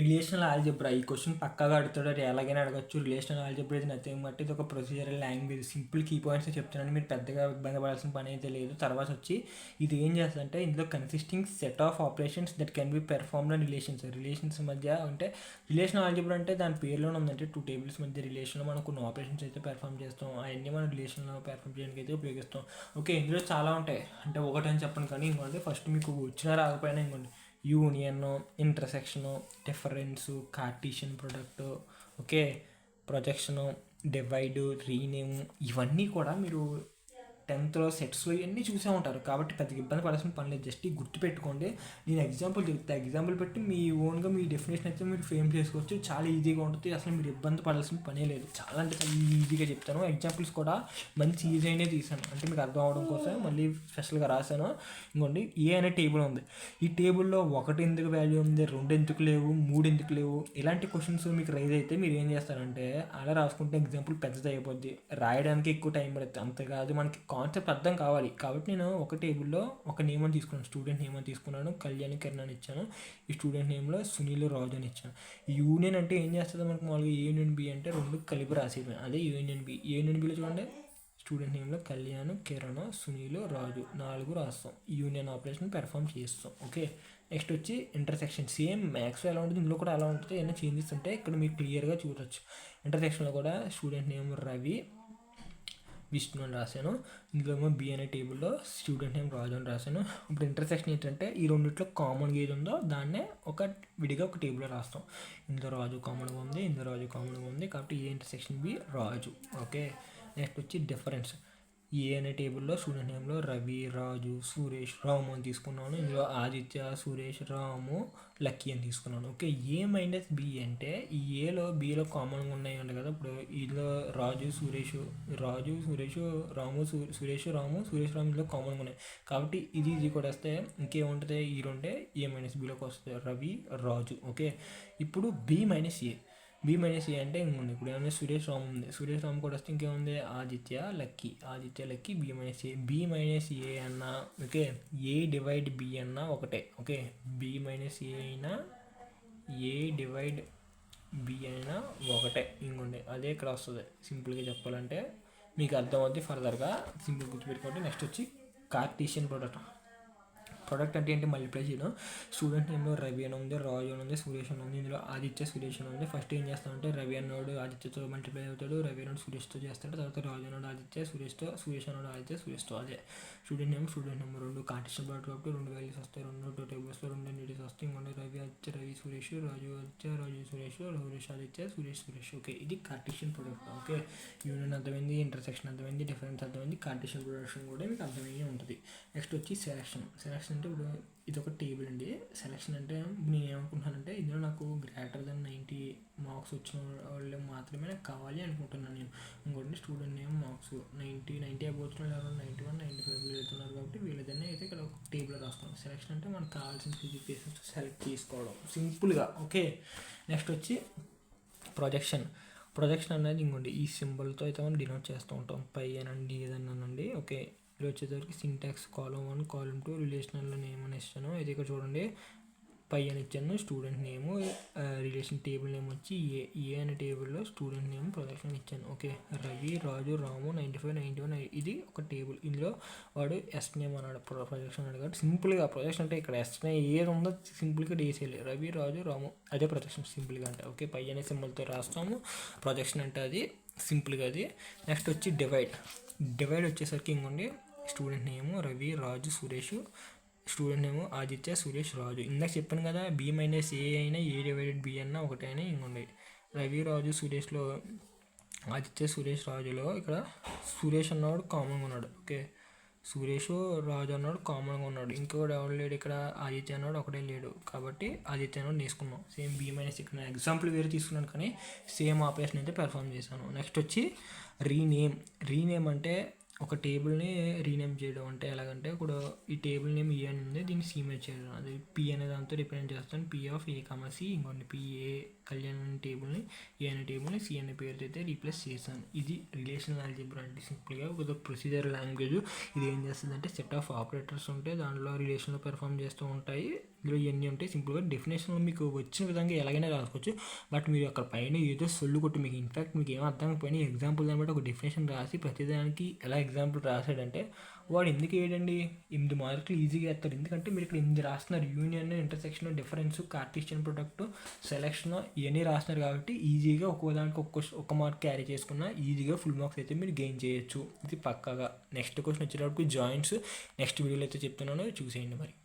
Relational algebra ఈ question పక్కాగా అడుగుతాడు, అది ఎలాగైనా అడగచ్చు. రిలేషనల్ ఆల్జీబ్రా ఇది నథింగ్ బట్ ఇది ఒక procedural language. Simple key points చెప్తున్నాను, మీరు పెద్దగా ఇబ్బంది పడాల్సిన పని అయితే లేదు. తర్వాత వచ్చి ఇది ఏం చేస్తుందంటే ఇందులో consisting set of operations that can be performed and relations మధ్య అంటే రిలేషనల్ ఆల్జీబ్రా అంటే దాని పేరులోనే ఉందంటే టూ టేబుల్స్ మధ్య రిలేషన్లో మనం కొన్ని ఆపరేషన్స్ అయితే పెర్ఫామ్ చేస్తాం. అవన్నీ మనం రిలేషన్లో పెర్ఫామ్ చేయడానికి అయితే ఉపయోగిస్తాం. ఓకే, ఇందులో చాలా ఉంటాయి అంటే ఒకటని చెప్పను కానీ ఇంకోటి ఫస్ట్ మీకు వచ్చినా రాకపోయినా ఇంకోటి union, intersection, difference, Cartesian product, okay, projection, divide, rename, ఇవన్నీ కూడా మీరు 10th సెట్స్లో ఇవన్నీ చూసే ఉంటారు కాబట్టి పెద్దగా ఇబ్బంది పడాల్సిన పని లేదు. జస్ట్ గుర్తుపెట్టుకోండి. నేను ఎగ్జాంపుల్ చెప్తాను, ఎగ్జాంపుల్ పెట్టి మీ ఓన్గా మీ డెఫినేషన్ అయితే మీరు ఫ్రేమ్ చేసుకోవచ్చు. చాలా ఈజీగా ఉంటుంది, అసలు మీరు ఇబ్బంది పడాల్సిన పనే లేదు. చాలా అంటే చాలా ఈజీగా చెప్తాను. ఎగ్జాంపుల్స్ కూడా మంచి ఈజీగానే తీసాను అంటే మీకు అర్థం అవడం కోసం మళ్ళీ స్పెషల్గా రాశాను. ఇంకోండి ఏ అనే టేబుల్ ఉంది. ఈ టేబుల్లో 1 ఎందుకు వాల్యూ ఉంది, 2 ఎందుకు లేవు, 3 ఎందుకు లేవు, ఇలాంటి క్వశ్చన్స్ మీకు రైజ్ అయితే మీరు ఏం చేస్తారంటే అలా రాసుకుంటే ఎగ్జాంపుల్ పెద్దది అయిపోద్ది, రాయడానికి ఎక్కువ టైం పడుతుంది. అంతేకాదు మనకి కాన్సెప్ట్ అర్థం కావాలి కాబట్టి నేను ఒక టేబుల్లో ఒక నేమ్ అని తీసుకున్నాను, స్టూడెంట్ నేమ్ అని తీసుకున్నాను, కళ్యాణ్ కిరణ్ అని ఇచ్చాను. ఈ స్టూడెంట్ నేమ్లో సునీల్ రాజు అని ఇచ్చాను. యూనియన్ అంటే ఏం చేస్తుంది మనకు మామూలుగా యూనియన్ బి అంటే 2 కలిపి రాసేది, అదే యూనియన్ బి. యూనియన్ బిలో చూడండి స్టూడెంట్ నేమ్లో కళ్యాణ్, కిరణ్, సునీల్, రాజు 4 రాస్తాం. యూనియన్ ఆపరేషన్ పెర్ఫామ్ చేస్తాం. ఓకే, నెక్స్ట్ వచ్చి ఇంటర్సెక్షన్. సేమ్ మ్యాథ్స్లో ఎలా ఉంటుంది ఇందులో కూడా ఎలా ఉంటుంది, ఏమైనా చేంజెస్ ఉంటే ఇక్కడ మీకు క్లియర్గా చూడవచ్చు. ఇంటర్సెక్షన్లో కూడా స్టూడెంట్ నేమ్ రవి, విష్ణు అని రాశాను. ఇందులో బి అనే టేబుల్లో స్టూడెంట్ నేమ్ రాజు అని రాశాను. ఇప్పుడు ఇంటర్సెక్షన్ ఏంటంటే ఈ రెండిట్లో కామన్గా ఏది ఉందో దాన్నే విడిగా ఒక టేబుల్లో రాస్తాం. ఇందులో రాజు కామన్గా ఉంది, ఇందులో రాజు కామన్గా ఉంది కాబట్టి A intersection B Raju. Okay, next వచ్చి డిఫరెన్స్. ఏ అనే టేబుల్లో స్టూడెంట్ నేమ్లో రవి, రాజు, సురేష్, రాము అని తీసుకున్నాను. ఇందులో ఆదిత్య, సురేష్, రాము, లక్కీ అని తీసుకున్నాను. ఓకే, ఏ మైనస్ బి అంటే ఈ ఏలో బిలో కామన్గా ఉన్నాయి అంట కదా. ఇప్పుడు ఇందులో రాజు, సురేష్, రాము, సురేష్, రాము, ఇందులో కామన్గా ఉన్నాయి కాబట్టి ఇది కూడా వస్తే ఇంకేముంటుంది, ఈ రెండే ఏ మైనస్ బిలోకి వస్తుంది, రవి, రాజు. ఓకే, ఇప్పుడు బి మైనస్ ఏ అంటే ఇంకొంది. ఇప్పుడు ఏమైనా సురేష్ రాము ఉంది, సురేష్ రాము కూడా వస్తే ఇంకేముంది, ఆదిత్య, లక్కీ, బి మైనస్ ఏ అన్నా ఓకే, ఏ డివైడ్ బి అన్నా ఒకటే. ఓకే, బి మైనస్ ఏ అయినా ఏ డివైడ్ బి అయినా ఒకటే. ఇంకోండి అదే ఇక్కడ వస్తుంది. సింపుల్గా చెప్పాలంటే మీకు అర్థమవుద్ది, ఫర్దర్గా సింపుల్ గుర్తుపెట్టుకోండి. నెక్స్ట్ వచ్చి కార్టీషియన్ ప్రొడక్ట్ అంటే ఏంటి, మల్టిప్లై చేయడం. స్టూడెంట్ నేమ్లో రవి అని ఉంది, రాజు అని ఉంది, సురేష్ అని ఉంది, ఇందులో ఆదిత్య, సురేష్ అని ఉంది. ఫస్ట్ ఏం చేస్తామంటే రవి అన్నాడు ఆదిత్యతో మల్టిప్లై అవుతాడు, రవి అన్నాడు సురేష్తో చేస్తాడు, తర్వాత రాజు అన్నాడు ఆదిత్య, సురేష్ అన్నాడు ఆదిత్య, సురేష్తో. అదే స్టూడెంట్ నేమ్ 2 కార్టీషియన్ ప్రొడక్ట్ కాబట్టి 2 వాల్యూస్ వస్తాయి, 2 టేబుల్స్లో 2 ఎన్నిటీస్ వస్తాయి. ఇంకొండి రవి ఆదిత్య, రవి సురేష్, రాజు ఆదిత్య, రాజు సురేష్, ఆదిత్య, సురేష్. ఓకే, ఇది కార్టీషియన్ ప్రొడక్ట్. ఓకే, యూనియన్ అర్థమైంది, ఇంటర్సెక్షన్ అర్థమైంది, డిఫరెన్స్ అర్థమైంది, కార్టీషియన్ ప్రొడక్షన్ కూడా మీకు అర్థమయ్యే ఉంటుంది. నెక్స్ట్ వచ్చి సెలక్షన్ అంటే ఇప్పుడు ఇది ఒక టేబుల్ అండి. సెలక్షన్ అంటే నేను ఏమనుకుంటున్నానంటే ఇందులో నాకు గ్రేటర్ దెన్ 90 మార్క్స్ వచ్చిన వాళ్ళు మాత్రమే నాకు కావాలి అనుకుంటున్నాను నేను. ఇంకోటి స్టూడెంట్ నేమ్ మార్క్స్ 90 అయిపోతున్నారు, 91, 95 వెళ్తున్నారు కాబట్టి వీళ్ళదన్నీ అయితే ఇక్కడ ఒక టేబుల్ రాస్తాం. సెలక్షన్ అంటే మనకు కావాల్సిన ఫిజికేషన్స్ సెలెక్ట్ చేసుకోవడం సింపుల్గా. ఓకే, నెక్స్ట్ వచ్చి ప్రొజెక్షన్ అనేది ఇంకోండి ఈ సింబల్తో అయితే మనం డినోట్ చేస్తూ ఉంటాం, పై అనండి ఏదన్నానండి. ఓకే, ఇది వచ్చేసరికి syntax column 1, column 2, relational name అని ఇస్తాను. ఇది ఇక్కడ చూడండి పై అని ఇచ్చాను, స్టూడెంట్ నేము, రిలేషన్ టేబుల్ నేమ్ వచ్చి ఏ అనే టేబుల్లో స్టూడెంట్ నేమ్ ప్రొజెక్షన్ ఇచ్చాను. ఓకే, రవి, రాజు, రాము 95, 91 ఇది ఒక టేబుల్. ఇందులో వాడు ఎస్ నేమ్ అన్నాడు, ప్రొజెక్షన్ అన్నాడు కాబట్టి సింపుల్గా ప్రొజెక్షన్ అంటే ఇక్కడ ఎస్ ఏది ఉందో సింపుల్గా డేసేయాలి, రవి, రాజు, రాము అదే ప్రొజెక్షన్ సింపుల్గా అంటే. ఓకే, పై అనే సింబల్తో రాస్తాము ప్రొజెక్షన్ అంటే అది సింపుల్గా అది. నెక్స్ట్ వచ్చి డివైడ్ వచ్చేసరికి ఇంకోండి స్టూడెంట్ నేము రవి, రాజు, సురేష్, స్టూడెంట్ నేము ఆదిత్య, సురేష్, రాజు. ఇందాక చెప్పాను కదా బి మైనస్ ఏ అయినా ఏ డివైడెడ్ బి అన్నా ఒకటైనా ఇంకోండి రవి, రాజు, సురేష్లో ఆదిత్య, సురేష్, రాజులో ఇక్కడ సురేష్ అన్నవాడు కామన్గా ఉన్నాడు. ఓకే, సురేష్, రాజు అన్నాడు కామన్గా ఉన్నాడు, ఇంకొకటి ఎవరు లేడు ఇక్కడ, ఆదిత్య అన్నాడు ఒకటే లేడు కాబట్టి ఆదిత్య అన్నాడు తీసుకున్నాం. సేమ్ బి మైనస్ ఇక్కడ ఎగ్జాంపుల్ వేరే తీసుకున్నాను కానీ సేమ్ ఆపరేషన్ అయితే పెర్ఫామ్ చేశాను. నెక్స్ట్ వచ్చి రీనేమ్ అంటే ఒక టేబుల్ని రీనేమ్ చేయడం అంటే ఎలాగంటే ఇప్పుడు ఈ టేబుల్ నేమ్ ఏ అని ఉంది, దీన్ని సి మీద చేయడం, అది పి అనే దాంతో రిప్రజెంట్ చేస్తాను, P of A comma C. ఇంకోటి పిఏ కళ్యాణ్ అనే టేబుల్ని ఏ అనే టేబుల్ని సి అనే పేరుతో అయితే రీప్లేస్ చేశాను. ఇది రిలేషనల్ ఆల్జీబ్రా అంటే సింపుల్గా ఒక ప్రొసీజర్ లాంగ్వేజ్. ఇది ఏం చేస్తుంది అంటే సెట్ ఆఫ్ ఆపరేటర్స్ ఉంటే దాంట్లో రిలేషన్లో పెర్ఫామ్ చేస్తూ ఉంటాయి. ఇందులో ఇవన్నీ ఉంటాయి. సింపుల్గా డెఫినేషన్ మీకు వచ్చిన విధంగా ఎలాగైనా రాసుకోవచ్చు. బట్ మీరు అక్కడ పైన ఏదో సొల్లు కొట్టి మీకు ఇన్ఫాక్ట్ మీకు ఏం అర్థం కాకపోయినా ఎగ్జాంపుల్ దాన్ని బట్టి ఒక డెఫినేషన్ రాసి ప్రతిదానికి ఎలా ఎగ్జాంపుల్ రాశాడంటే వాడు ఎందుకు వేయడండి 8 మార్కులు ఈజీగా వేస్తాడు. ఎందుకంటే మీరు ఇక్కడ 8 రాస్తున్నారు. Union, intersection, difference, Cartesian product, selection ఇవన్నీ రాస్తున్నారు కాబట్టి ఈజీగా ఒక్కో దానికి ఒక మార్క్ క్యారీ చేసుకున్న ఈజీగా ఫుల్ మార్క్స్ అయితే మీరు గెయిన్ చేయొచ్చు. ఇది పక్కాగా. నెక్స్ట్ క్వశ్చన్ వచ్చేటప్పుడు జాయింట్స్ నెక్స్ట్ వీడియోలో అయితే చెప్తున్నాను, చూసేయండి మరి.